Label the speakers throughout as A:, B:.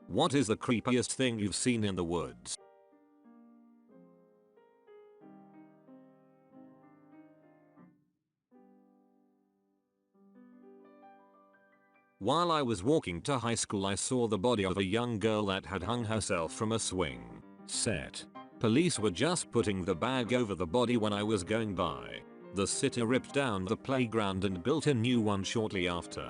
A: What is the creepiest thing you've seen in the woods? While I was walking to high school, I saw the body of a young girl that had hung herself from a swing set. Police were just putting the bag over the body when I was going by. The city ripped down the playground and built a new one shortly after.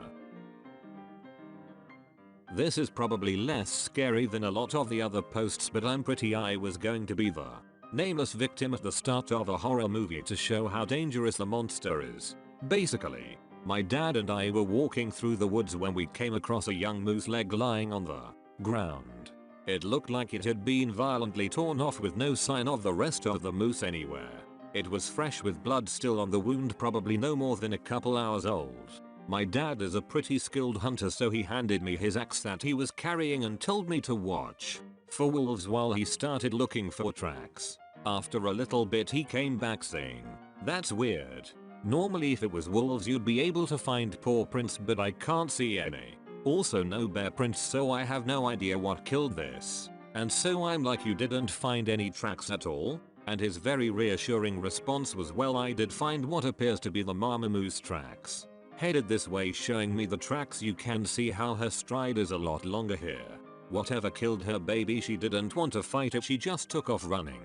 A: This is probably less scary than a lot of the other posts, but I'm pretty I was going to be the nameless victim at the start of a horror movie to show how dangerous the monster is. Basically, my dad and I were walking through the woods when we came across a young moose leg lying on the ground. It looked like it had been violently torn off with no sign of the rest of the moose anywhere. It was fresh with blood still on the wound, probably no more than a couple hours old. My dad is a pretty skilled hunter, so he handed me his axe that he was carrying and told me to watch for wolves while he started looking for tracks. After a little bit he came back saying, "That's weird. Normally if it was wolves you'd be able to find paw prints, but I can't see any. Also no bear prints, so I have no idea what killed this." And so I'm like, "You didn't find any tracks at all?" And his very reassuring response was, "Well, I did find what appears to be the mama moose tracks. Headed this way," showing me the tracks. "You can see how her stride is a lot longer here. Whatever killed her baby, she didn't want to fight it, she just took off running."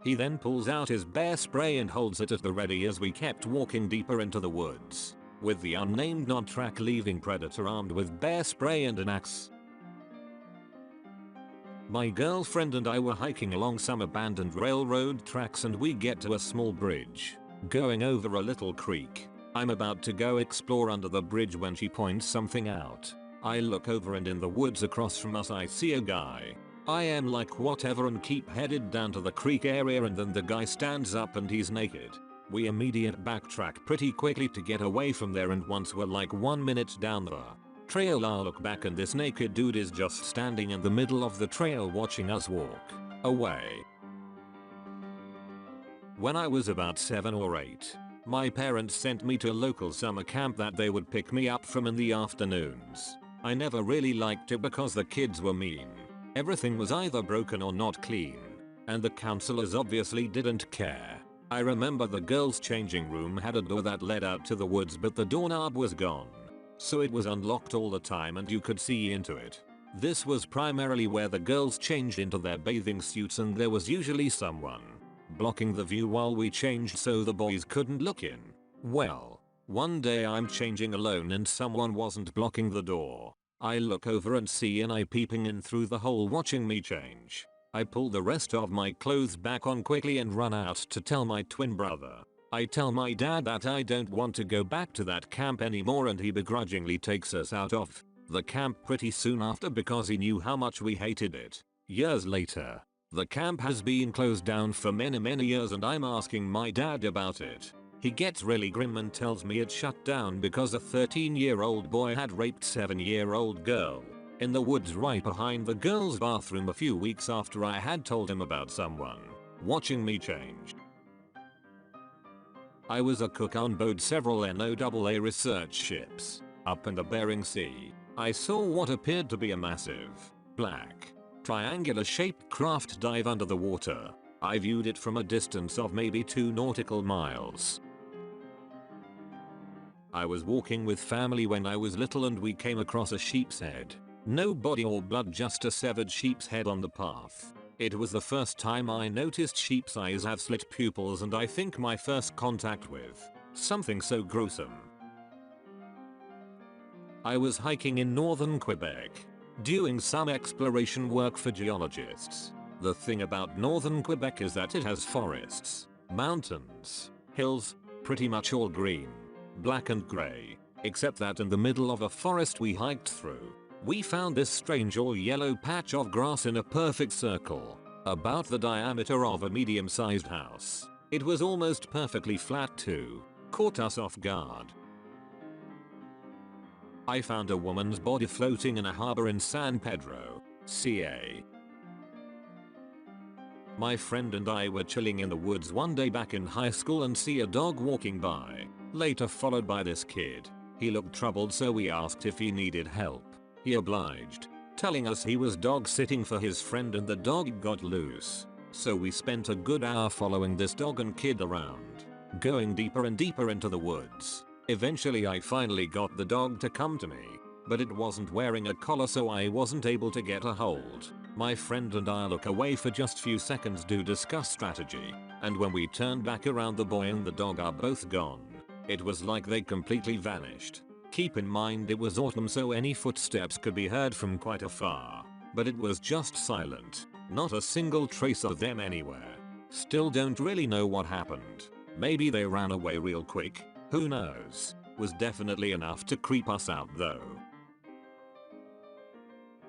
A: He then pulls out his bear spray and holds it at the ready as we kept walking deeper into the woods, with the unnamed non-track leaving predator armed with bear spray and an axe. My girlfriend and I were hiking along some abandoned railroad tracks and we get to a small bridge going over a little creek. I'm about to go explore under the bridge when she points something out. I look over and in the woods across from us I see a guy. I am like, whatever, and keep headed down to the creek area, and then the guy stands up and he's naked. We immediately backtrack pretty quickly to get away from there, and once we're like 1 minute down the trail I look back and this naked dude is just standing in the middle of the trail watching us walk away. When I was about 7 or 8, my parents sent me to a local summer camp that they would pick me up from in the afternoons. I never really liked it because the kids were mean. Everything was either broken or not clean, and the counselors obviously didn't care. I remember the girls' changing room had a door that led out to the woods, but the doorknob was gone, so it was unlocked all the time and you could see into it. This was primarily where the girls changed into their bathing suits, and there was usually someone blocking the view while we changed so the boys couldn't look in. Well, one day I'm changing alone and someone wasn't blocking the door. I look over and see an eye peeping in through the hole watching me change. I pull the rest of my clothes back on quickly and run out to tell my twin brother. I tell my dad that I don't want to go back to that camp anymore, and he begrudgingly takes us out of the camp pretty soon after because he knew how much we hated it. Years later, the camp has been closed down for many years and I'm asking my dad about it. He gets really grim and tells me it shut down because a 13-year-old boy had raped 7-year-old girl in the woods right behind the girl's bathroom a few weeks after I had told him about someone watching me change. I was a cook on board several NOAA research ships up in the Bering Sea. I saw what appeared to be a massive, black, triangular-shaped craft dive under the water. I viewed it from a distance of maybe 2 nautical miles. I was walking with family when I was little and we came across a sheep's head. No body or blood, just a severed sheep's head on the path. It was the first time I noticed sheep's eyes have slit pupils, and I think my first contact with something so gruesome. I was hiking in northern Quebec, doing some exploration work for geologists. The thing about northern Quebec is that it has forests, mountains, hills, pretty much all green, black and grey, except that in the middle of a forest we hiked through, we found this strange all-yellow patch of grass in a perfect circle, about the diameter of a medium-sized house. It was almost perfectly flat too. Caught us off guard. I found a woman's body floating in a harbor in San Pedro, CA. My friend and I were chilling in the woods one day back in high school and see a dog walking by, later followed by this kid. He looked troubled, so we asked if he needed help. He obliged. telling us he was dog sitting for his friend and the dog got loose. So we spent a good hour following this dog and kid around, going deeper and deeper into the woods. Eventually I finally got the dog to come to me, but it wasn't wearing a collar so I wasn't able to get a hold. My friend and I look away for just few seconds to discuss strategy, and when we turned back around the boy and the dog are both gone. It was like they completely vanished. Keep in mind it was autumn so any footsteps could be heard from quite afar, but it was just silent, not a single trace of them anywhere. Still don't really know what happened. Maybe they ran away real quick, who knows. Was definitely enough to creep us out though.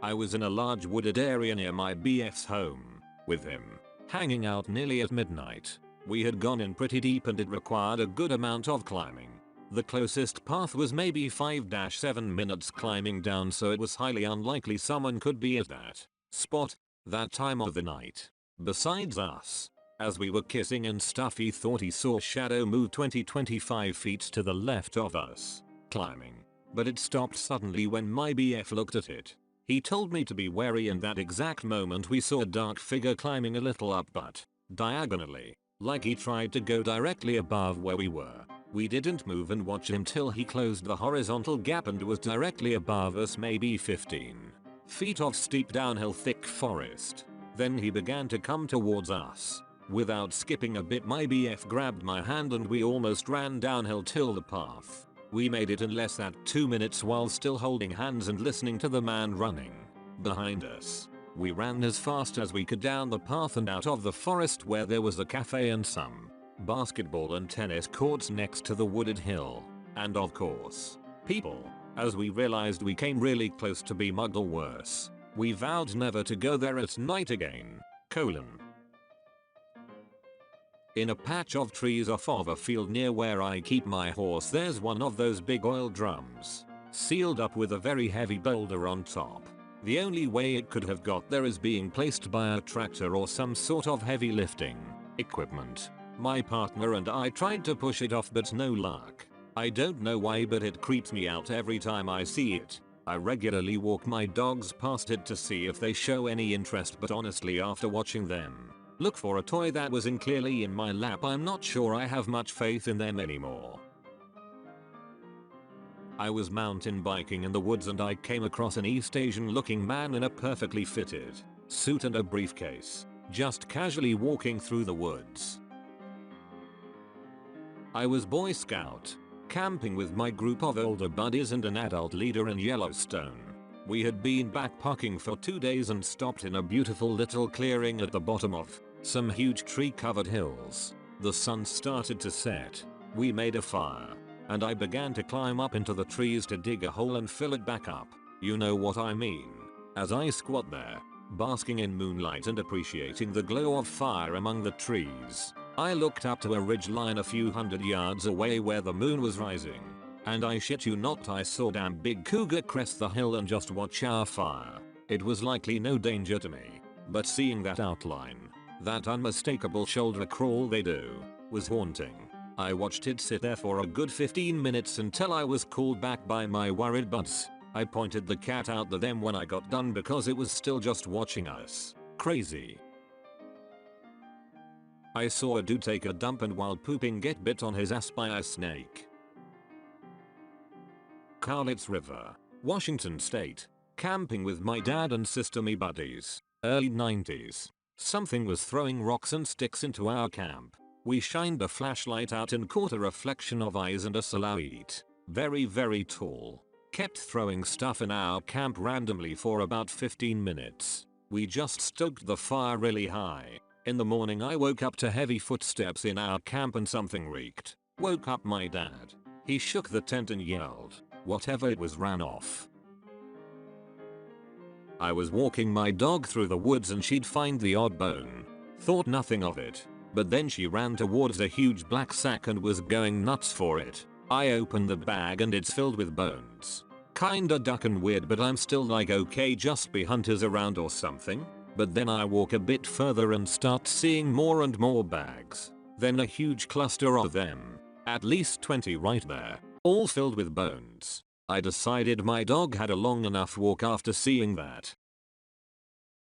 A: I was in a large wooded area near my BF's home, with him, hanging out nearly at midnight. We had gone in pretty deep and it required a good amount of climbing. The closest path was maybe 5-7 minutes climbing down so it was highly unlikely someone could be at that spot, that time of the night. Besides us. As we were kissing and stuff he thought he saw a shadow move 20-25 feet to the left of us, climbing. But it stopped suddenly when my BF looked at it. He told me to be wary and that exact moment we saw a dark figure climbing a little up but diagonally, like he tried to go directly above where we were. We didn't move and watched him till he closed the horizontal gap and was directly above us maybe 15 feet of steep downhill thick forest. Then he began to come towards us. Without skipping a bit my BF grabbed my hand and we almost ran downhill till the path. We made it in less than 2 minutes while still holding hands and listening to the man running behind us. We ran as fast as we could down the path and out of the forest where there was a cafe and some basketball and tennis courts next to the wooded hill. And of course, people. As we realized we came really close to be mugged or worse. We vowed never to go there at night again. In a patch of trees off of a field near where I keep my horse there's one of those big oil drums, sealed up with a very heavy boulder on top. The only way it could have got there is being placed by a tractor or some sort of heavy lifting equipment. My partner and I tried to push it off but no luck. I don't know why but it creeps me out every time I see it. I regularly walk my dogs past it to see if they show any interest but honestly after watching them look for a toy that was clearly in my lap I'm not sure I have much faith in them anymore. I was mountain biking in the woods and I came across an East Asian looking man in a perfectly fitted suit and a briefcase, just casually walking through the woods. I was Boy Scout, camping with my group of older buddies and an adult leader in Yellowstone. We had been backpacking for 2 days and stopped in a beautiful little clearing at the bottom of some huge tree covered hills. The sun started to set. We made a fire, and I began to climb up into the trees to dig a hole and fill it back up. You know what I mean. As I squat there, basking in moonlight and appreciating the glow of fire among the trees, I looked up to a ridge line a few hundred yards away where the moon was rising. And I shit you not I saw damn big cougar crest the hill and just watch our fire. It was likely no danger to me, but seeing that outline, that unmistakable shoulder crawl they do, was haunting. I watched it sit there for a good 15 minutes until I was called back by my worried buds. I pointed the cat out to them when I got done because it was still just watching us. Crazy. I saw a dude take a dump and while pooping get bit on his ass by a snake. Cowlitz River, Washington State. Camping with my dad and sister me buddies. Early 90s. Something was throwing rocks and sticks into our camp. We shined a flashlight out and caught a reflection of eyes and a silhouette. Very tall. Kept throwing stuff in our camp randomly for about 15 minutes. We just stoked the fire really high. In the morning I woke up to heavy footsteps in our camp and something reeked. Woke up my dad. He shook the tent and yelled, "Whatever it was ran off." I was walking my dog through the woods and she'd find the odd bone. Thought nothing of it. But then she ran towards a huge black sack and was going nuts for it. I opened the bag and it's filled with bones. Kinda duckin' weird but I'm still like okay just be hunters around or something. But then I walk a bit further and start seeing more and more bags. Then a huge cluster of them. At least 20 right there. All filled with bones. I decided my dog had a long enough walk after seeing that.